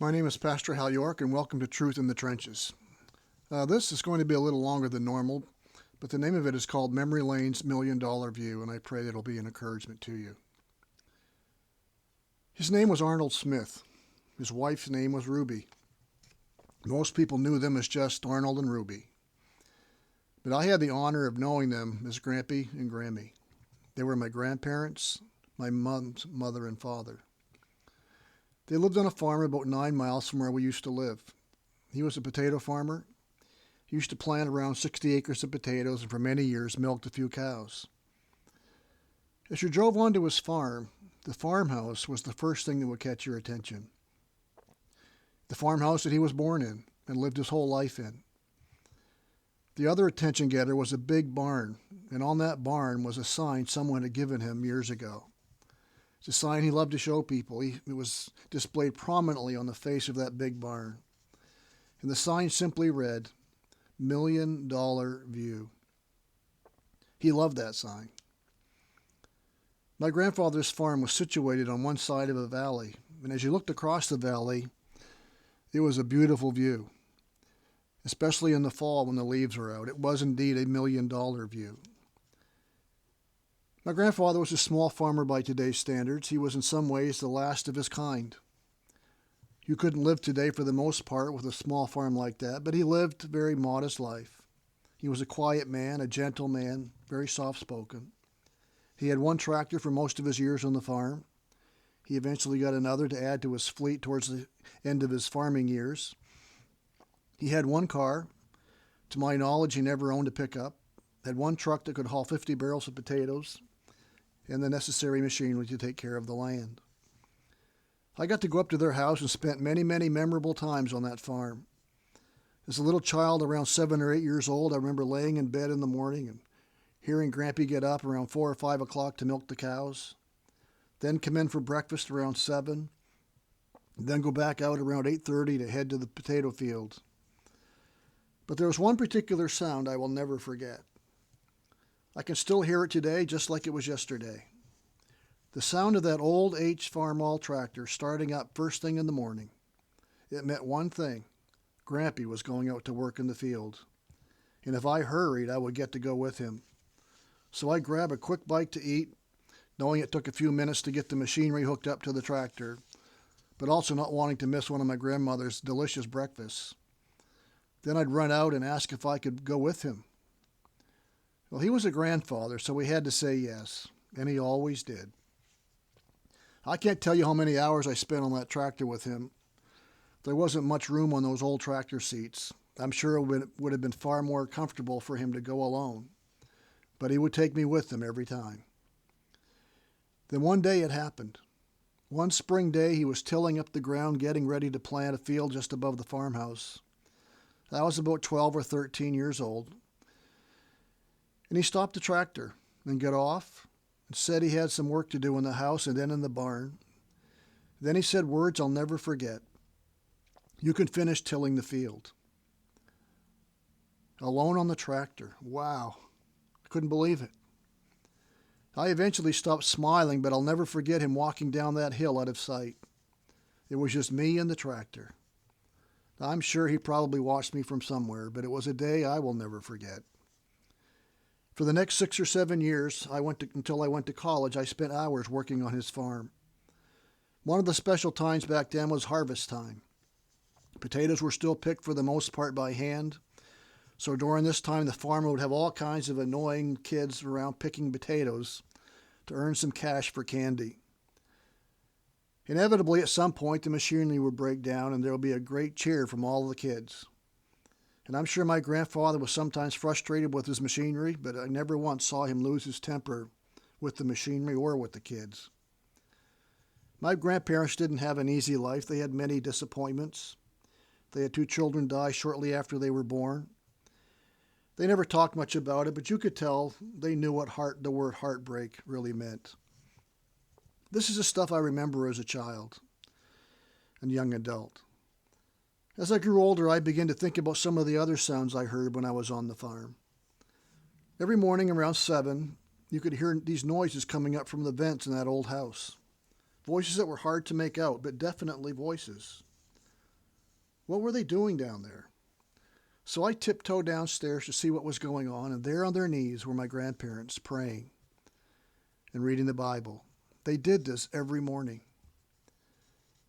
My name is Pastor Hal York, and welcome to Truth in the Trenches. This is going to be a little longer than normal, but the name of it is called Memory Lane's $1,000,000 View, and I pray that it'll be an encouragement to you. His name was Arnold Smith. His wife's name was Ruby. Most people knew them as just Arnold and Ruby, but I had the honor of knowing them as Grampy and Grammy. They were my grandparents, my mom's mother and father. They lived on a farm about 9 miles from where we used to live. He was a potato farmer. He used to plant around 60 acres of potatoes and for many years milked a few cows. As you drove onto his farm, the farmhouse was the first thing that would catch your attention. The farmhouse that he was born in and lived his whole life in. The other attention getter was a big barn, and on that barn was a sign someone had given him years ago. It's a sign he loved to show people. It was displayed prominently on the face of that big barn. And the sign simply read, $1,000,000 View. He loved that sign. My grandfather's farm was situated on one side of a valley, and as you looked across the valley, it was a beautiful view, especially in the fall when the leaves were out. It was indeed a $1,000,000 view. My grandfather was a small farmer by today's standards. He was in some ways the last of his kind. You couldn't live today for the most part with a small farm like that, but he lived a very modest life. He was a quiet man, a gentle man, very soft-spoken. He had one tractor for most of his years on the farm. He eventually got another to add to his fleet towards the end of his farming years. He had one car. To my knowledge, he never owned a pickup. Had one truck that could haul 50 barrels of potatoes and the necessary machinery to take care of the land. I got to go up to their house and spent many, many memorable times on that farm. As a little child, around 7 or 8 years old, I remember laying in bed in the morning and hearing Grampy get up around 4 or 5 o'clock to milk the cows, then come in for breakfast around 7, then go back out around 8:30 to head to the potato field. But there was one particular sound I will never forget. I can still hear it today just like it was yesterday. The sound of that old H Farmall tractor starting up first thing in the morning. It meant one thing. Grampy was going out to work in the field. And if I hurried, I would get to go with him. So I grabbed a quick bite to eat, knowing it took a few minutes to get the machinery hooked up to the tractor, but also not wanting to miss one of my grandmother's delicious breakfasts. Then I'd run out and ask if I could go with him. Well, he was a grandfather, so we had to say yes, and he always did. I can't tell you how many hours I spent on that tractor with him. There wasn't much room on those old tractor seats. I'm sure it would have been far more comfortable for him to go alone, but he would take me with him every time. Then one day it happened. One spring day he was tilling up the ground, getting ready to plant a field just above the farmhouse. I was about 12 or 13 years old. And he stopped the tractor and got off and said he had some work to do in the house and then in the barn. Then he said words I'll never forget. You can finish tilling the field. Alone on the tractor. Wow. I couldn't believe it. I eventually stopped smiling, but I'll never forget him walking down that hill out of sight. It was just me and the tractor. I'm sure he probably watched me from somewhere, but it was a day I will never forget. For the next 6 or 7 years, until I went to college, I spent hours working on his farm. One of the special times back then was harvest time. Potatoes were still picked for the most part by hand, so during this time the farmer would have all kinds of annoying kids around picking potatoes to earn some cash for candy. Inevitably, at some point, the machinery would break down and there would be a great cheer from all the kids. And I'm sure my grandfather was sometimes frustrated with his machinery, but I never once saw him lose his temper with the machinery or with the kids. My grandparents didn't have an easy life. They had many disappointments. They had 2 children die shortly after they were born. They never talked much about it, but you could tell they knew what the word heartbreak really meant. This is the stuff I remember as a child and young adult. As I grew older, I began to think about some of the other sounds I heard when I was on the farm. Every morning around 7, you could hear these noises coming up from the vents in that old house. Voices that were hard to make out, but definitely voices. What were they doing down there? So I tiptoed downstairs to see what was going on, and there on their knees were my grandparents praying and reading the Bible. They did this every morning.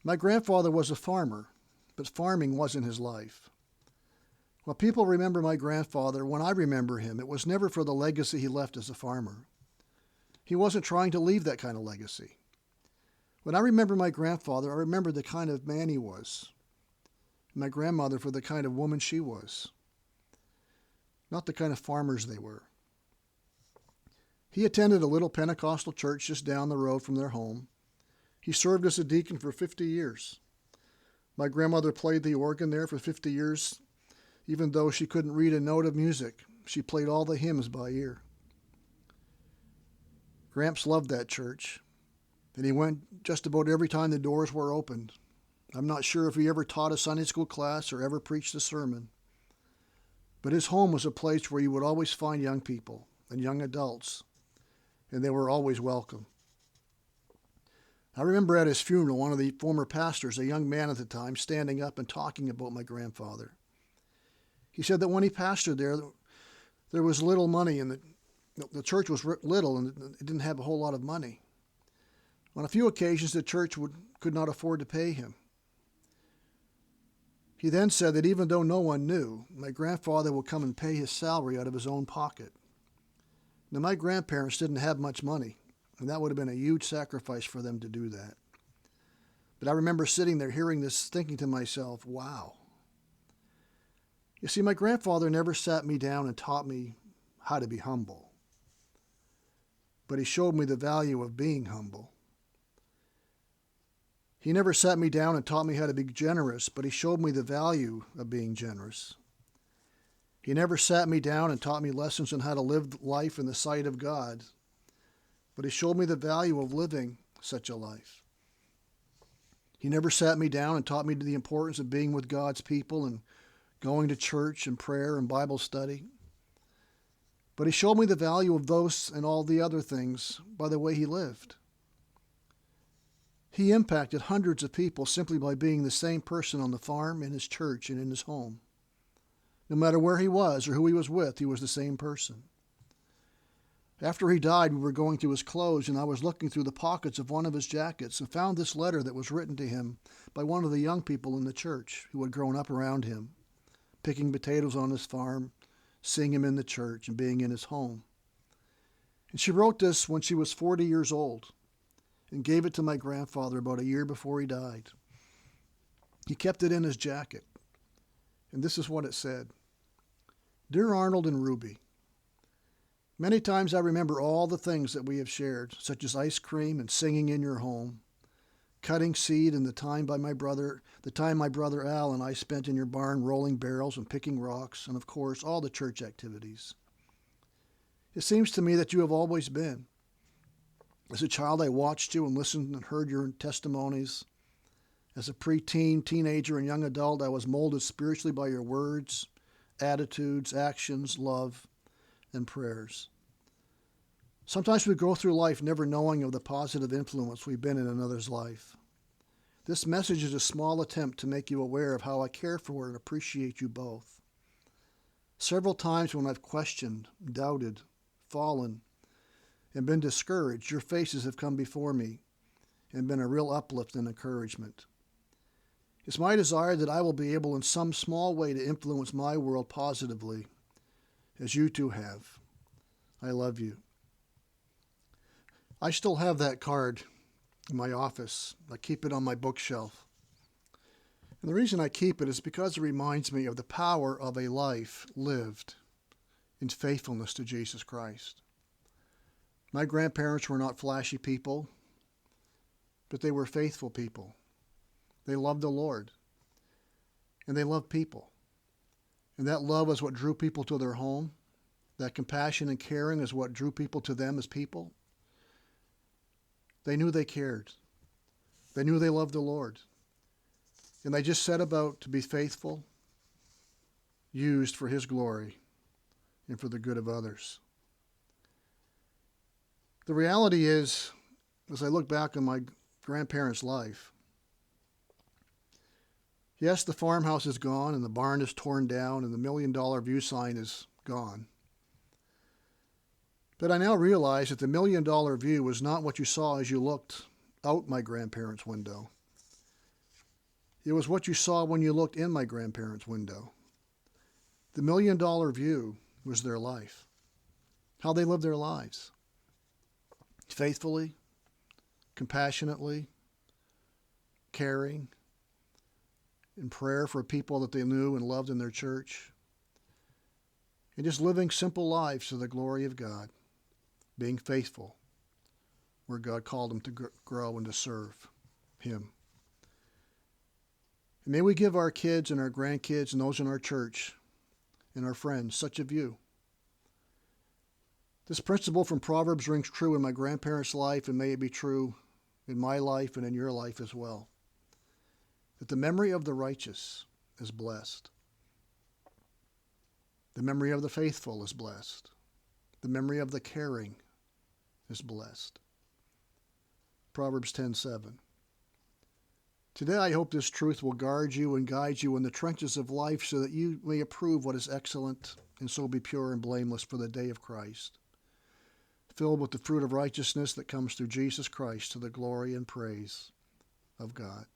My grandfather was a farmer, but farming wasn't his life. While people remember my grandfather, when I remember him, it was never for the legacy he left as a farmer. He wasn't trying to leave that kind of legacy. When I remember my grandfather, I remember the kind of man he was. My grandmother for the kind of woman she was. Not the kind of farmers they were. He attended a little Pentecostal church just down the road from their home. He served as a deacon for 50 years. My grandmother played the organ there for 50 years. Even though she couldn't read a note of music, she played all the hymns by ear. Gramps loved that church, and he went just about every time the doors were opened. I'm not sure if he ever taught a Sunday school class or ever preached a sermon. But his home was a place where you would always find young people and young adults, and they were always welcome. I remember at his funeral, one of the former pastors, a young man at the time, standing up and talking about my grandfather. He said that when he pastored there was little money, and the church was little, and it didn't have a whole lot of money. On a few occasions, the church could not afford to pay him. He then said that even though no one knew, my grandfather would come and pay his salary out of his own pocket. Now, my grandparents didn't have much money, and that would have been a huge sacrifice for them to do that. But I remember sitting there hearing this, thinking to myself, wow. You see, my grandfather never sat me down and taught me how to be humble, but he showed me the value of being humble. He never sat me down and taught me how to be generous, but he showed me the value of being generous. He never sat me down and taught me lessons on how to live life in the sight of God, but he showed me the value of living such a life. He never sat me down and taught me the importance of being with God's people and going to church and prayer and Bible study. But he showed me the value of those and all the other things by the way he lived. He impacted hundreds of people simply by being the same person on the farm, in his church, and in his home. No matter where he was or who he was with, he was the same person. After he died, we were going through his clothes, and I was looking through the pockets of one of his jackets and found this letter that was written to him by one of the young people in the church who had grown up around him, picking potatoes on his farm, seeing him in the church, and being in his home. And she wrote this when she was 40 years old and gave it to my grandfather about a year before he died. He kept it in his jacket, and this is what it said. Dear Arnold and Ruby, many times I remember all the things that we have shared, such as ice cream and singing in your home, cutting seed and the time my brother Al and I spent in your barn rolling barrels and picking rocks, and of course all the church activities. It seems to me that you have always been. As a child, I watched you and listened and heard your testimonies. As a preteen, teenager, and young adult, I was molded spiritually by your words, attitudes, actions, love, and prayers. Sometimes we go through life never knowing of the positive influence we've been in another's life. This message is a small attempt to make you aware of how I care for and appreciate you both. Several times when I've questioned, doubted, fallen, and been discouraged, your faces have come before me and been a real uplift and encouragement. It's my desire that I will be able in some small way to influence my world positively, as you two have. I love you. I still have that card in my office. I keep it on my bookshelf. And the reason I keep it is because it reminds me of the power of a life lived in faithfulness to Jesus Christ. My grandparents were not flashy people, but they were faithful people. They loved the Lord, and they loved people. And that love is what drew people to their home. That compassion and caring is what drew people to them as people. They knew they cared. They knew they loved the Lord. And they just set about to be faithful, used for His glory and for the good of others. The reality is, as I look back on my grandparents' life, Yes, the farmhouse is gone and the barn is torn down and the $1,000,000 view sign is gone. But I now realize that the $1,000,000 view was not what you saw as you looked out my grandparents' window. It was what you saw when you looked in my grandparents' window. The $1,000,000 view was their life, how they lived their lives. Faithfully, compassionately, caring, in prayer for people that they knew and loved in their church, and just living simple lives to the glory of God, being faithful where God called them to grow and to serve Him. And may we give our kids and our grandkids and those in our church and our friends such a view. This principle from Proverbs rings true in my grandparents' life, and may it be true in my life and in your life as well. That the memory of the righteous is blessed. The memory of the faithful is blessed. The memory of the caring is blessed. Proverbs 10:7. Today I hope this truth will guard you and guide you in the trenches of life so that you may approve what is excellent and so be pure and blameless for the day of Christ, filled with the fruit of righteousness that comes through Jesus Christ to the glory and praise of God.